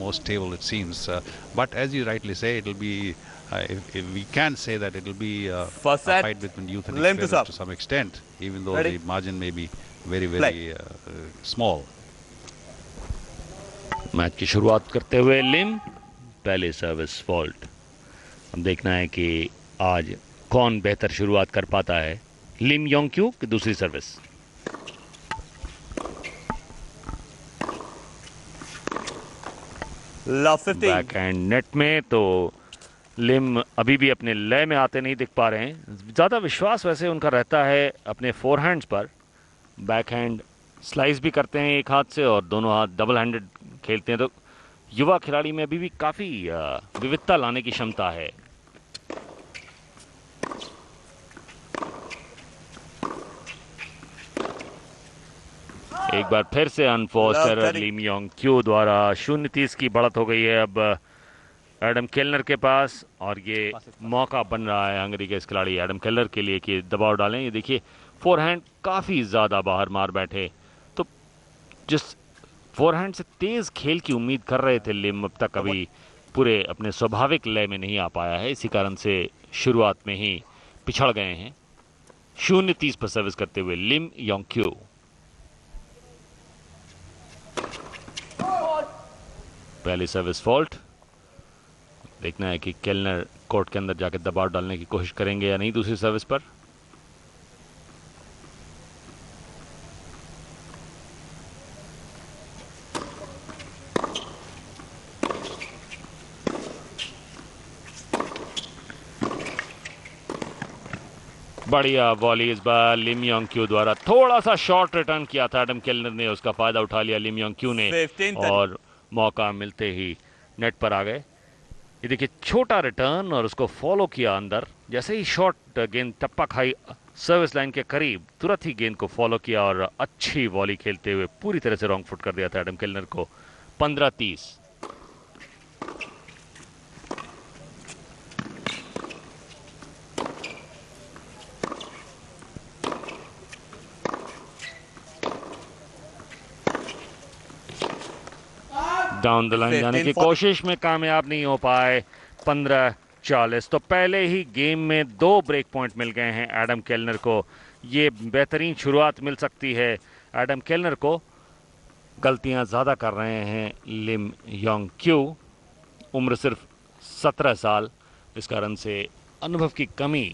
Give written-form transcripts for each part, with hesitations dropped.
more stable, it seems. But as you rightly say, it'll be, if we can say that it'll be a fight between youth and experience to some extent, even though the margin may be very, very small. Match की शुरुआत करते हुए लिम, पहले service fault. अब देखना है कि आज कौन बेहतर शुरुआत कर पाता है, लिम योंग-क्यू की दूसरी सर्विस। बैक हैंड नेट में, तो लिम अभी भी अपने लय में आते नहीं दिख पा रहे हैं। ज़्यादा विश्वास वैसे उनका रहता है अपने फोरहैंड्स पर। बैक हैंड स्लाइस भी करते हैं एक हाथ से और दोनों हाथ डबल हैंडेड खेलते हैं। तो युवा खिलाड़ी में अभी भी काफ़ी विविधता लाने की क्षमता है। एक बार फिर से अनफोर्स्ड एरर लिम योंग-क्यू द्वारा। 0-30 की बढ़त हो गई है अब एडम केलनर के पास, और ये मौका बन रहा है हंगरी के इस खिलाड़ी एडम केलनर के लिए कि दबाव डालें। ये देखिए फोरहैंड काफ़ी ज़्यादा बाहर मार बैठे। तो जिस फोरहैंड से तेज़ खेल की उम्मीद कर रहे थे लिम, अब तक अभी पूरे अपने स्वाभाविक लय में नहीं आ पाया है। इसी कारण से शुरुआत में ही पिछड़ गए हैं। 0-30 पर सर्विस करते हुए लिम योंग-क्यू। पहली सर्विस फॉल्ट। देखना है कि केलनर कोर्ट के अंदर जाकर दबाव डालने की कोशिश करेंगे या नहीं दूसरी सर्विस पर। बढ़िया वॉली इस बार लिम योंग-क्यू द्वारा। थोड़ा सा शॉर्ट रिटर्न किया था एडम केलनर ने, उसका फायदा उठा लिया लिम योंग-क्यू ने और मौका मिलते ही नेट पर आ गए। ये देखिए छोटा रिटर्न और उसको फॉलो किया अंदर। जैसे ही शॉट गेंद टप्पा खाई सर्विस लाइन के करीब, तुरंत ही गेंद को फॉलो किया और अच्छी वॉली खेलते हुए पूरी तरह से रॉन्ग फुट कर दिया था एडम केलनर को। 15-30। डाउन द लाइन जाने की कोशिश में कामयाब नहीं हो पाए। 15-40। तो पहले ही गेम में 2 ब्रेक पॉइंट मिल गए हैं एडम केलनर को। ये बेहतरीन शुरुआत मिल सकती है एडम केलनर को। गलतियां ज़्यादा कर रहे हैं लिम योंग-क्यू। उम्र सिर्फ 17 साल, इस कारण से अनुभव की कमी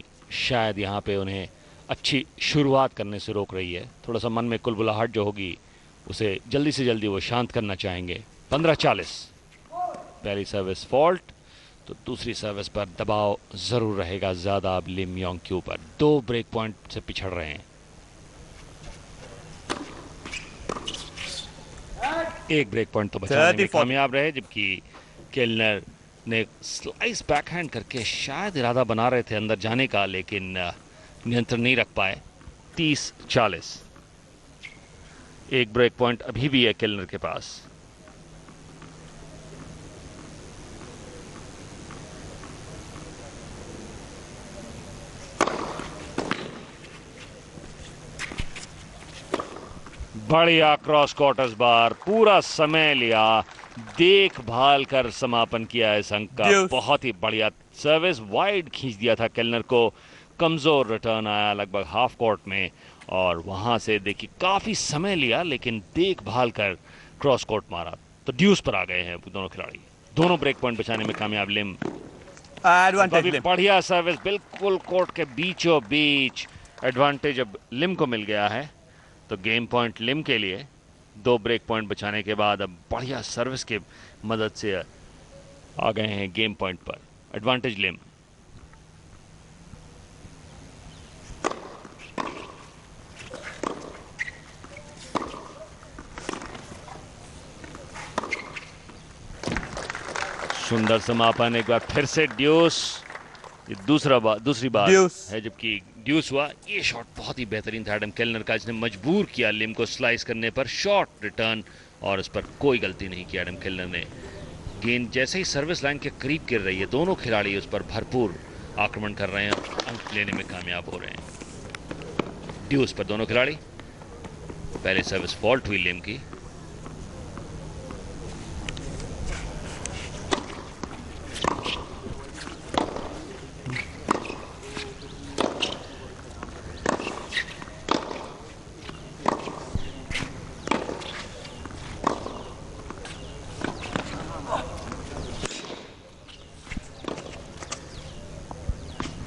शायद यहाँ पे उन्हें अच्छी शुरुआत करने से रोक रही है। थोड़ा सा मन में कुलबुलाहट जो होगी उसे जल्दी से जल्दी वो शांत करना चाहेंगे। 15-40। पहली सर्विस फॉल्ट, तो दूसरी सर्विस पर दबाव जरूर रहेगा ज्यादा अब लिम योंग-क्यू पर। 2 ब्रेक पॉइंट से पिछड़ रहे हैं। एक ब्रेक पॉइंट तो बचाने में कामयाब रहे, जबकि केलनर ने स्लाइस बैकहैंड करके शायद इरादा बना रहे थे अंदर जाने का, लेकिन नियंत्रण नहीं रख पाए। 30-40। एक ब्रेक पॉइंट अभी भी है केलनर के पास। बढ़िया क्रॉस क्वार्टर्स बार, पूरा समय लिया, देखभाल कर समापन किया इस अंक का। बहुत ही बढ़िया सर्विस, वाइड खींच दिया था केलनर को। कमजोर रिटर्न आया लगभग हाफ कोर्ट में, और वहां से देखिए काफी समय लिया लेकिन देखभाल कर क्रॉस कोर्ट मारा। तो ड्यूस पर आ गए हैं दोनों खिलाड़ी। दोनों ब्रेक पॉइंट बचाने में कामयाब लिम। बढ़िया सर्विस, बिल्कुल कोर्ट के बीचों बीच। एडवांटेज अब लिम को मिल गया है, तो गेम पॉइंट लिम के लिए। 2 ब्रेक पॉइंट बचाने के बाद अब बढ़िया सर्विस के मदद से आ गए हैं गेम पॉइंट पर। एडवांटेज लिम। सुंदर समापन, एक बार फिर से ड्यूस। ये दूसरी बार है जबकि ड्यूस हुआ। ये शॉट बहुत ही बेहतरीन था एडम केलनर का, जिसने मजबूर किया लिम को स्लाइस करने पर। शॉट रिटर्न, और उस पर कोई गलती नहीं की एडम केलनर ने। गेंद जैसे ही सर्विस लाइन के करीब गिर रही है, दोनों खिलाड़ी उस पर भरपूर आक्रमण कर रहे हैं, अंक लेने में कामयाब हो रहे हैं। ड्यूस पर दोनों खिलाड़ी। पहले सर्विस फॉल्ट हुई लिम की।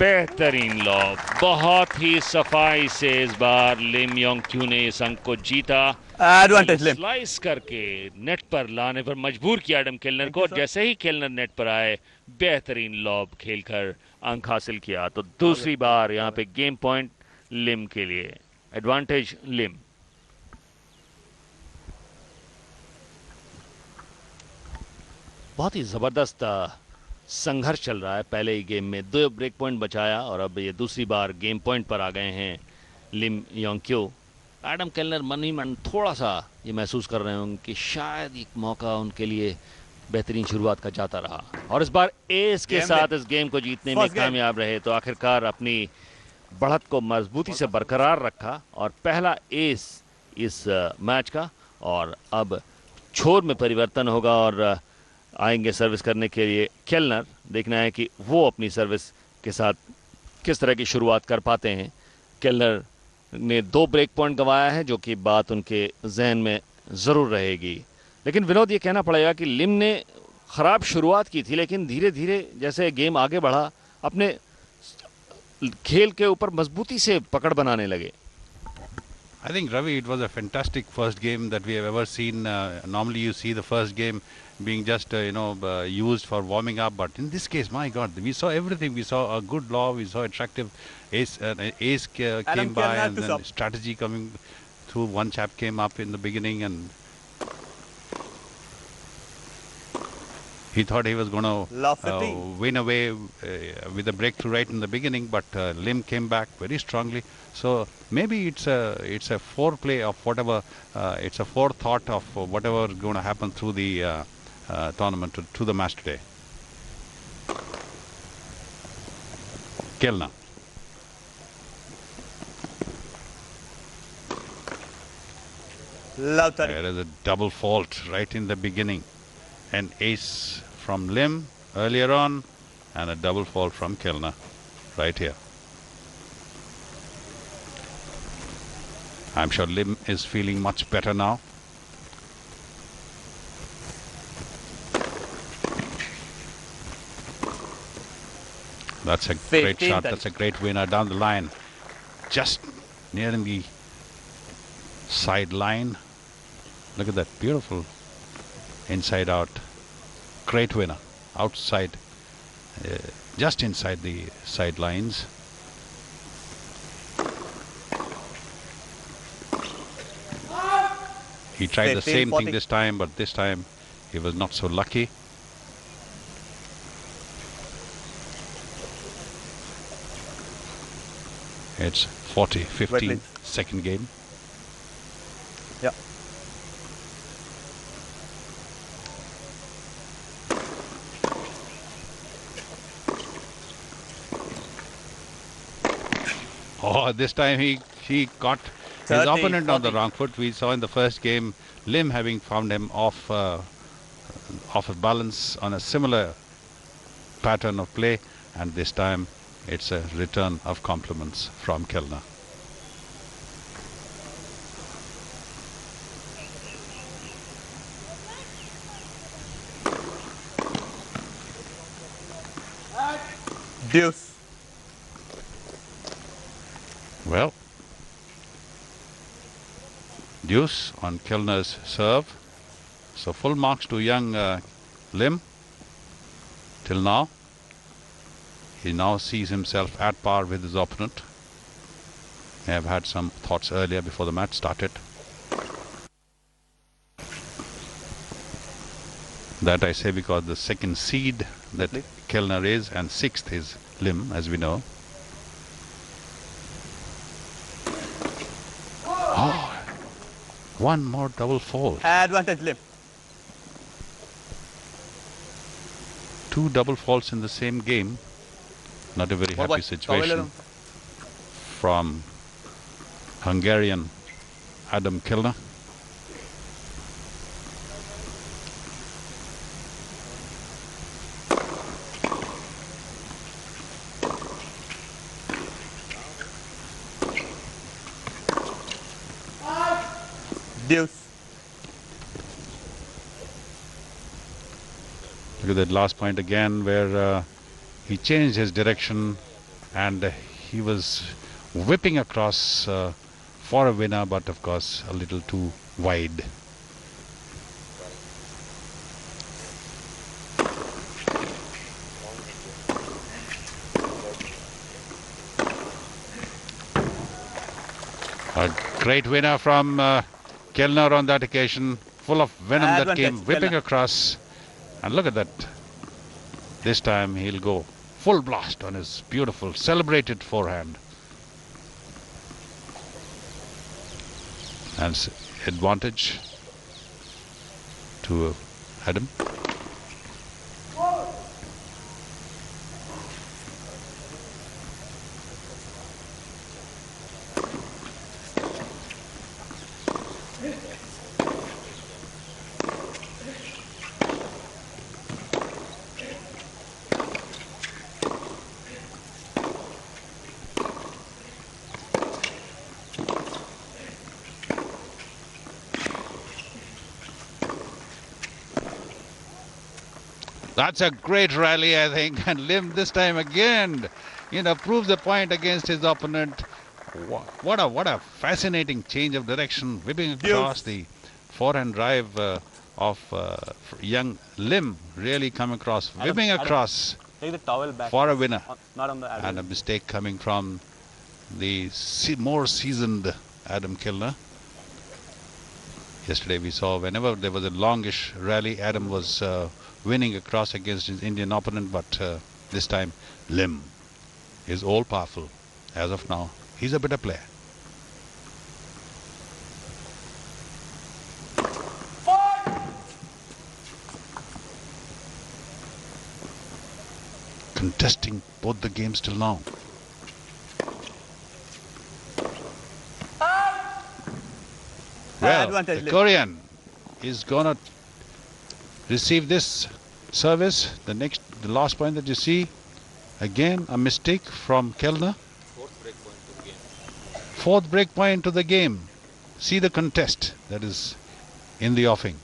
बेहतरीन लॉब, बहुत ही सफाई से इस बार लिम योंग-क्यू ने इस अंक को जीता। एडवांटेज लिम, स्लाइस करके नेट पर लाने पर मजबूर किया एडम केलनर को। जैसे ही केलनर नेट पर आए, बेहतरीन लॉब खेलकर अंक हासिल किया। तो दूसरी बार यहाँ पे गेम पॉइंट लिम के लिए, एडवांटेज लिम। बहुत ही जबरदस्त संघर्ष चल रहा है। पहले ही गेम में 2 ब्रेक पॉइंट बचाया और अब ये दूसरी बार गेम पॉइंट पर आ गए हैं लिम योंग-क्यू। एडम केलनर मन ही मन थोड़ा सा ये महसूस कर रहे होंगे कि शायद एक मौका उनके लिए बेहतरीन शुरुआत का जाता रहा, और इस बार एस के साथ इस गेम को जीतने में कामयाब रहे। तो आखिरकार अपनी बढ़त को मजबूती से बरकरार रखा और पहला एस इस मैच का। और अब छोर में परिवर्तन होगा और आएंगे सर्विस करने के लिए केलनर। देखना है कि वो अपनी सर्विस के साथ किस तरह की शुरुआत कर पाते हैं। केलनर ने 2 ब्रेक पॉइंट गंवाया है, जो कि बात उनके जहन में ज़रूर रहेगी। लेकिन विनोद, ये कहना पड़ेगा कि लिम ने ख़राब शुरुआत की थी, लेकिन धीरे धीरे जैसे गेम आगे बढ़ा, अपने खेल के ऊपर मजबूती से पकड़ बनाने लगे। I think, Ravi, it was a fantastic first game that we have ever seen. Normally you see the first game being just, used for warming up. But in this case, my God, we saw everything. We saw a good law. We saw attractive ace. Ace came by, and then strategy coming through. One chap came up in the beginning, and he thought he was going to win away with a breakthrough right in the beginning, but Lim came back very strongly. So maybe it's a foreplay of whatever, it's a forethought of whatever is going to happen through the tournament to the match today. Kellner. There is a double fault right in the beginning. An ace from Lim earlier on and a double fault from Kellner right here. I'm sure Lim is feeling much better now. That's a great shot. That's a great winner down the line. Just nearing the sideline. Look at that, beautiful inside out. Great winner. Outside, just inside the sidelines. He tried the same thing this time, but this time he was not so lucky. It's 40-15, second game. Yeah. Oh, this time he caught his opponent on the wrong foot. We saw in the first game Lim having found him off a balance on a similar pattern of play, and this time it's a return of compliments from Kellner. Deuce. Well, deuce on Kellner's serve. So full marks to young Lim till now. He now sees himself at par with his opponent. May have had some thoughts earlier before the match started. That I say because the second seed that Kellner is and sixth is Lim, as we know. Oh, one more double fault. Advantage Lim. Two double faults in the same game. Not a very happy situation from Hungarian Adam Kellner. Deuce. Look at that last point again where he changed his direction and he was whipping across for a winner, but of course a little too wide. A great winner from Kellner on that occasion, full of venom that came whipping across. And look at that. This time he'll go full blast on his beautiful celebrated forehand. And advantage to Adam. That's a great rally, I think, and Lim this time again, proves the point against his opponent. What a fascinating change of direction, whipping across the forehand drive of young Lim, really come across, whipping across take the towel back for a winner. Not on the and a mistake coming from the more seasoned Adam Kellner. Yesterday we saw whenever there was a longish rally, Adam was winning across against his Indian opponent, but this time Lim is all powerful. As of now, he's a better player. Contesting both the games till now. Well, the Korean is gonna receive this service. The last point that you see, again a mistake from Kellner. Fourth break point to the game. See the contest that is in the offing.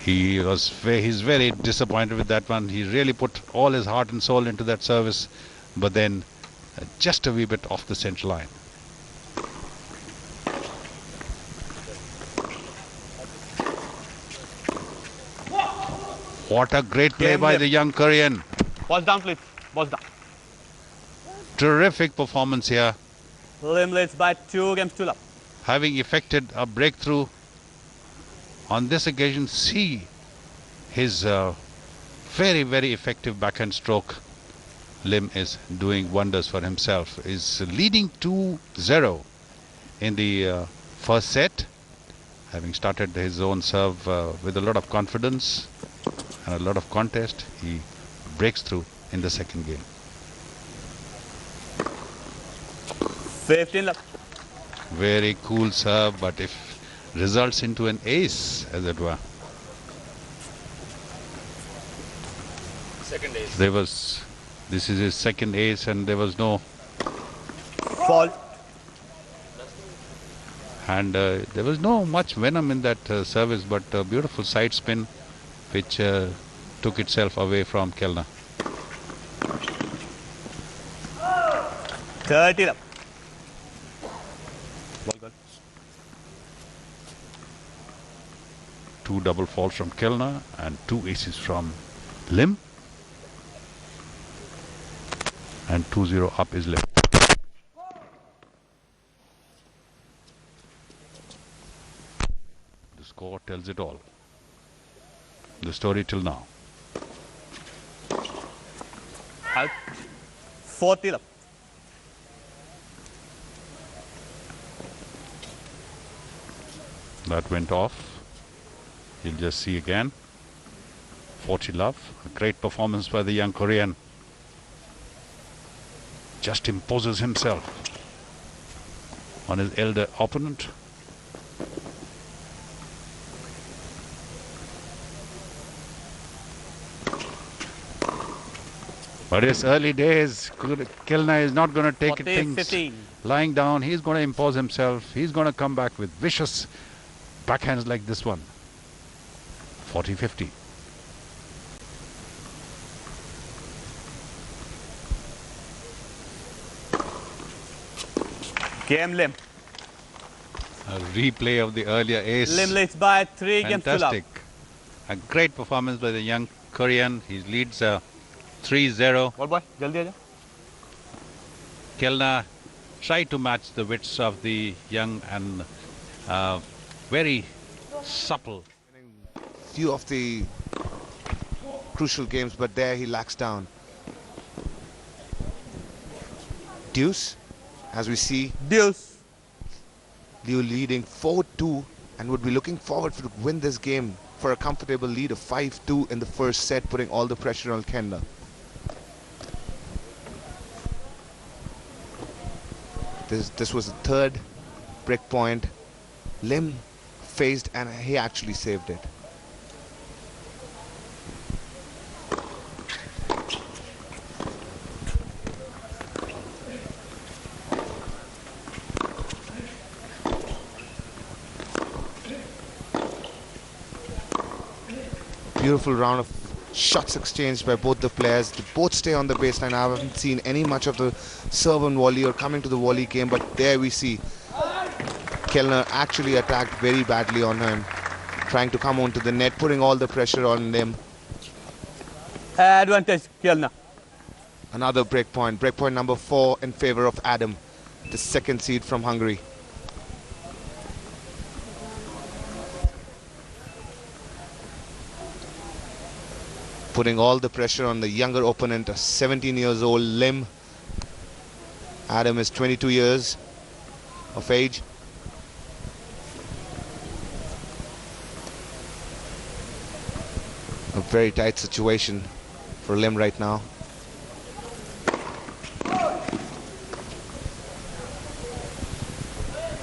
He's very disappointed with that one. He really put all his heart and soul into that service, but then just a wee bit off the central line. What a great play by the young Korean. Balls down, please. Balls down. Terrific performance here. Lim leads by 2 games to love. Having effected a breakthrough on this occasion, see his very, very effective backhand stroke. Lim is doing wonders for himself. Is leading 2-0 in the first set, having started his own serve with a lot of confidence and a lot of contest. He breaks through in the second game. 15 love. Very cool serve, but if results into an ace, as it were. Second ace. This is his second ace, and there was no fault. And there was no much venom in that service, but a beautiful side spin which took itself away from Kellner. 30 love. Ball gone. 2 double faults from Kellner and 2 aces from Lim. And 2-0 up is Lim. The score tells it all. The story till now. Out. 40 love. That went off. You'll just see again. 40 love. A great performance by the young Korean. Just imposes himself on his elder opponent. But it's early days. Kellner is not going to take 40, things 15. lying down. He's going to impose himself. He's going to come back with vicious backhands like this one. 40-50. Game Lim. A replay of the earlier ace. Lim leads by 3 games to love. Fantastic. A great performance by the young Korean. He leads 3-0. Ball boy, jaldi aaja. Kellner tried to match the wits of the young and very supple. Few of the crucial games, but there he lacks down. Deuce, as we see. Deuce. Liu leading 4-2 and would be looking forward to win this game for a comfortable lead of 5-2 in the first set, putting all the pressure on Kellner. This was the third break point. Lim faced and he actually saved it. Beautiful round of shots exchanged by both the players. They both stay on the baseline. I haven't seen any much of the serve and volley or coming to the volley game, but there we see Kellner actually attacked very badly on him, trying to come onto the net, putting all the pressure on Lim. Advantage, Kellner. Another break point number 4 in favor of Adam, the second seed from Hungary. Putting all the pressure on the younger opponent, a 17 years old Lim. Adam is 22 years of age. A very tight situation for Lim right now.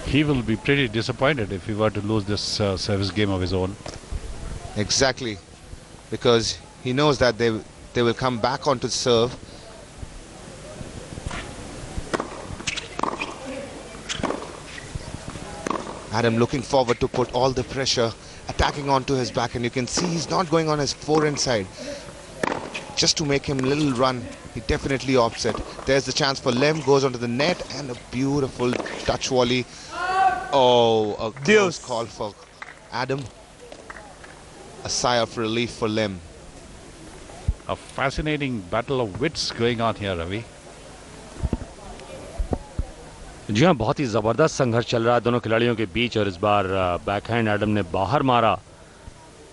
He will be pretty disappointed if he were to lose this service game of his own. Exactly, because he knows that they will come back onto serve. Adam looking forward to put all the pressure, attacking onto his back, and you can see he's not going on his forehand side. Just to make him a little run, he definitely opts it. There's the chance for Lim, goes onto the net, and a beautiful touch volley. Oh, a close call for Adam. A sigh of relief for Lim. A fascinating battle of wits going on here, Ravi. जी हाँ, बहुत ही ज़बरदस्त संघर्ष चल रहा है दोनों खिलाड़ियों के बीच, और इस बार बैकहैंड एडम ने बाहर मारा,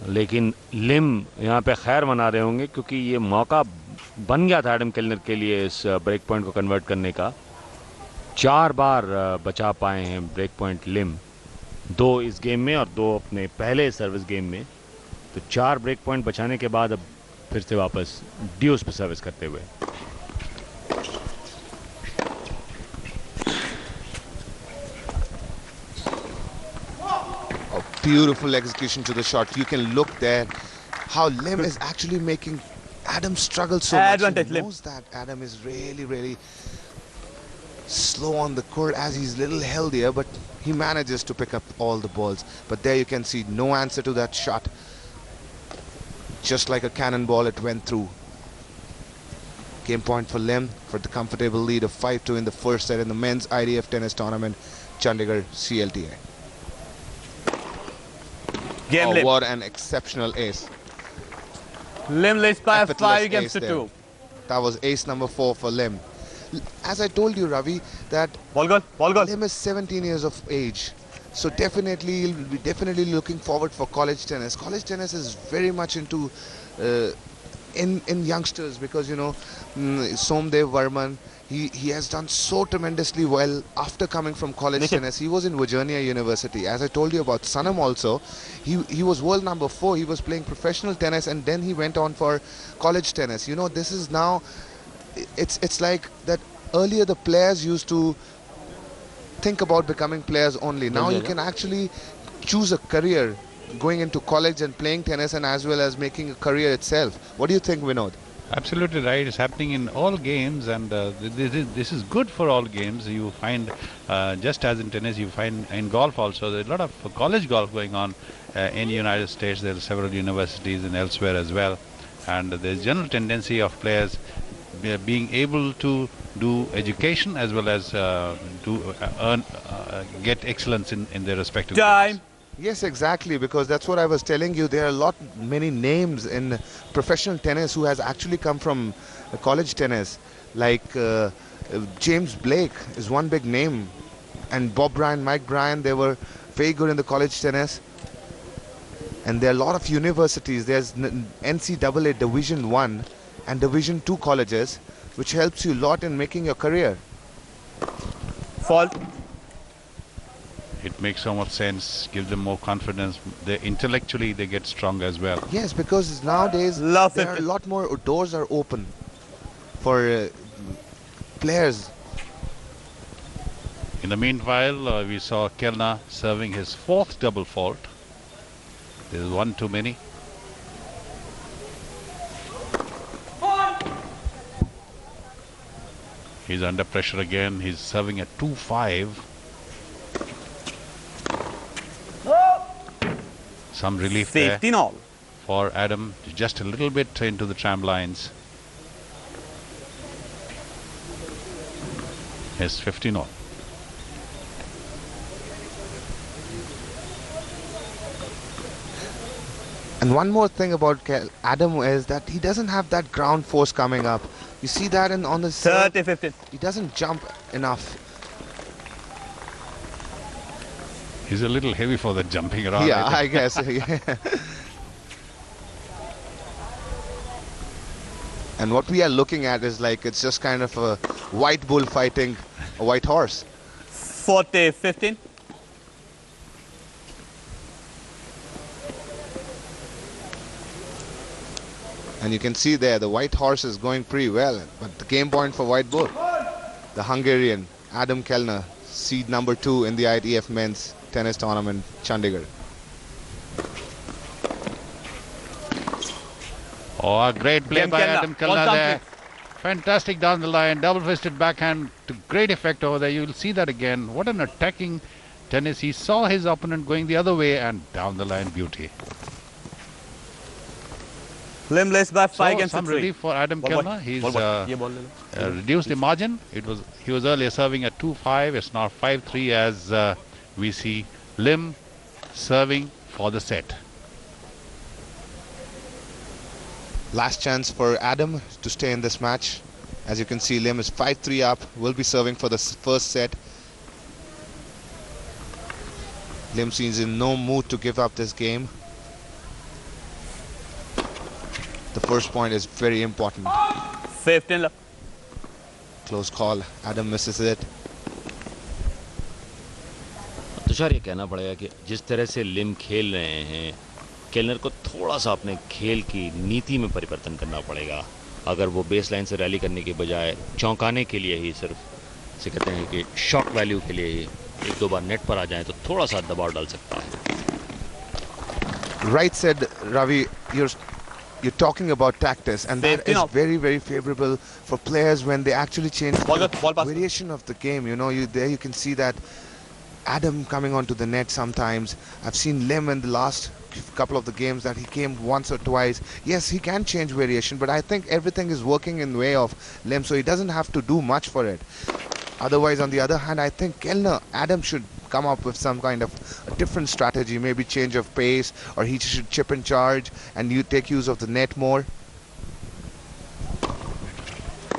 लेकिन लिम यहाँ पे खैर मना रहे होंगे क्योंकि ये मौका बन गया था एडम केलनर के लिए इस ब्रेक पॉइंट को कन्वर्ट करने का। 4 बार बचा पाए हैं ब्रेक पॉइंट लिम, 2 इस गेम में और 2 अपने पहले सर्विस गेम में। तो 4 ब्रेक पॉइंट बचाने के बाद अब फिर से वापस ड्यूस पे सर्विस करते हुए। Beautiful execution to the shot. You can look there how Lim is actually making Adam struggle so much. He knows that Adam is really slow on the court as he's a little healthier, but he manages to pick up all the balls. But there you can see no answer to that shot. Just like a cannonball, it went through. Game point for Lim for the comfortable lead of 5-2 in the first set in the men's IDF tennis tournament, Chandigarh CLTA. Game Lim. What an exceptional ace. Lim leads by 5 games to 2. That was ace number 4 for Lim. As I told you, Ravi, that ball goal. Lim is 17 years of age. So definitely, he'll be definitely looking forward for college tennis. College tennis is very much into in youngsters because, you know, Somdev Varman, he has done so tremendously well after coming from college tennis. He was in Virginia University. As I told you about Sanam also, he was world number 4. He was playing professional tennis and then he went on for college tennis. You know, this is now, it's like that earlier the players used to think about becoming players only. Now you can actually choose a career going into college and playing tennis and as well as making a career itself. What do you think, Vinod? Absolutely right. It's happening in all games, and this is good for all games. You find, just as in tennis, you find in golf also, there's a lot of college golf going on in the United States. There are several universities and elsewhere as well. And there's general tendency of players being able to do education as well as get excellence in their respective Time. Yes, exactly, because that's what I was telling you. There are many names in professional tennis who has actually come from college tennis. Like James Blake is one big name, and Bob Bryan, Mike Bryan, they were very good in the college tennis. And there are a lot of universities. There's NCAA Division 1 and Division 2 colleges, which helps you a lot in making your career. Fault. It makes so much sense, gives them more confidence. Intellectually, they get strong as well. Yes, because nowadays there are a lot more doors are open for players. In the meanwhile, we saw Kellner serving his 4th double fault. There's one too many. He's under pressure again. He's serving at 2-5. Some relief there for Adam. Just a little bit into the tram lines. It's 15-all. And one more thing about Adam is that he doesn't have that ground force coming up. You see that on the serve, 30-15. he doesn't jump enough. He's a little heavy for the jumping around. Yeah, I guess. And what we are looking at is like it's just kind of a white bull fighting a white horse. 40-15. And you can see there the white horse is going pretty well, but the game point for white bull, the Hungarian Adam Kellner, seed number 2 in the ITF men's tennis tournament, Chandigarh. Oh, a great play by Adam Kellner there. Fantastic down the line, double-fisted backhand to great effect over there. You will see that again. What an attacking tennis. He saw his opponent going the other way and down the line, beauty. Lim less by 5 against some 3. relief for Adam Kellner. He's reduced the margin. He was earlier serving at 2-5. It's now 5-3 as we see Lim serving for the set. Last chance for Adam to stay in this match. As you can see, Lim is 5-3 up, will be serving for the first set. Lim seems in no mood to give up this game. The first point is very important. 15 left. Close call. Adam misses it. Tushar ये कहना पड़ेगा कि जिस तरह से लिम खेल रहे हैं, केलनर को थोड़ा सा अपने खेल की नीति में परिवर्तन करना पड़ेगा. अगर वो बेस लाइन से रैली करने के बजाय चौंकाने के लिए ही सिर्फ से कहते हैं कि शॉक वैल्यू के लिए ही एक दो बार नेट पर आ जाए तो थोड़ा सा दबाव डाल सकता है. Right said, Ravi. You're talking about tactics, and that is very, very favorable for players when they actually change the variation of the game. You know, there you can see that Adam coming onto the net sometimes. I've seen Lim in the last couple of the games that he came once or twice. Yes, he can change variation, but I think everything is working in the way of Lim, so he doesn't have to do much for it. Otherwise, on the other hand, I think Adam should come up with some kind of a different strategy, maybe change of pace, or he should chip and charge and you take use of the net more.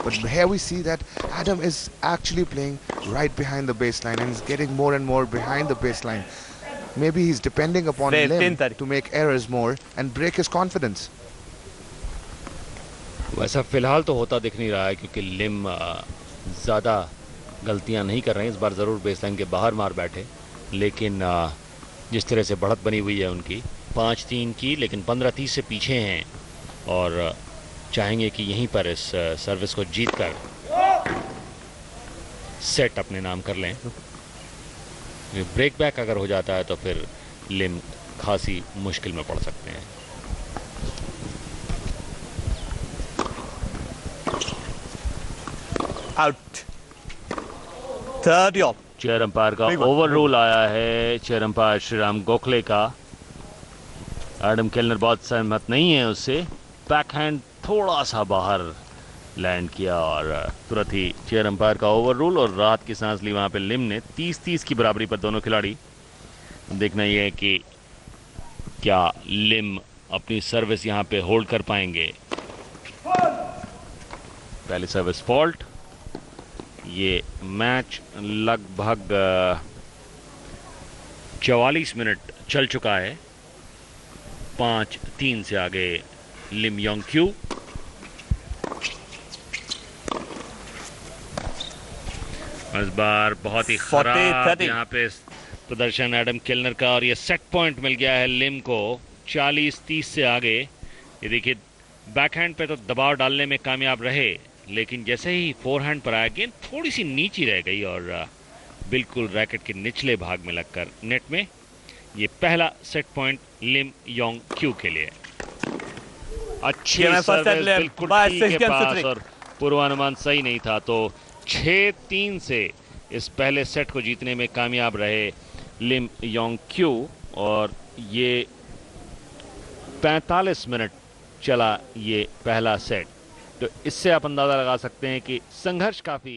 But here we see that Adam is actually playing right behind the baseline and is getting more and more behind the baseline. Maybe he's depending upon Lim to make errors more and break his confidence. वैसा फिलहाल तो होता दिख नहीं रहा है क्योंकि लिम ज़्यादा गलतियां नहीं कर रहे हैं. इस बार ज़रूर बेसलाइन के बाहर मार बैठे, लेकिन जिस तरह से बढ़त बनी हुई है उनकी 5-3 की, लेकिन 15-30 से पीछे हैं और चाहेंगे कि यहीं पर इस सर्विस को जीत कर सेट अपने नाम कर लें. ब्रेक बैक अगर हो जाता है तो फिर लिम खासी मुश्किल में पड़ सकते हैं. Out. 30 off. चेयर अंपायर का ओवर रूल आया है, चेयर अंपायर श्रीराम गोखले का। एडम केलनर बहुत सहमत नहीं है उससे। बैकहैंड थोड़ा सा बाहर लैंड किया और तुरंत ही चेयर अंपायर का ओवर रूल और राहत की सांस ली वहां पे लिम ने। 30-30 की बराबरी पर दोनों खिलाड़ी। देखना यह है कि क्या लिम अपनी सर्विस यहां पे होल्ड कर पाएंगे। पहली सर्विस फॉल्ट। ये मैच लगभग 44 मिनट चल चुका है। 5-3 से आगे लिम योंग क्यू। इस बार बहुत ही खराब यहाँ पे प्रदर्शन एडम केलनर का और ये सेट पॉइंट मिल गया है लिम को। 40-30 से आगे। ये देखिए बैकहैंड पे तो दबाव डालने में कामयाब रहे, लेकिन जैसे ही फोरहैंड पर आया गेंद थोड़ी सी नीची रह गई और बिल्कुल रैकेट के निचले भाग में लगकर नेट में। ये पहला सेट पॉइंट लिम योंग क्यू के लिए। अच्छी सर्विस बिल्कुल टी के पास और पूर्वानुमान सही नहीं था, तो 6-3 से इस पहले सेट को जीतने में कामयाब रहे लिम योंग क्यू। और ये 45 मिनट चला ये पहला सेट, तो इससे आप अंदाजा लगा सकते हैं कि संघर्ष काफी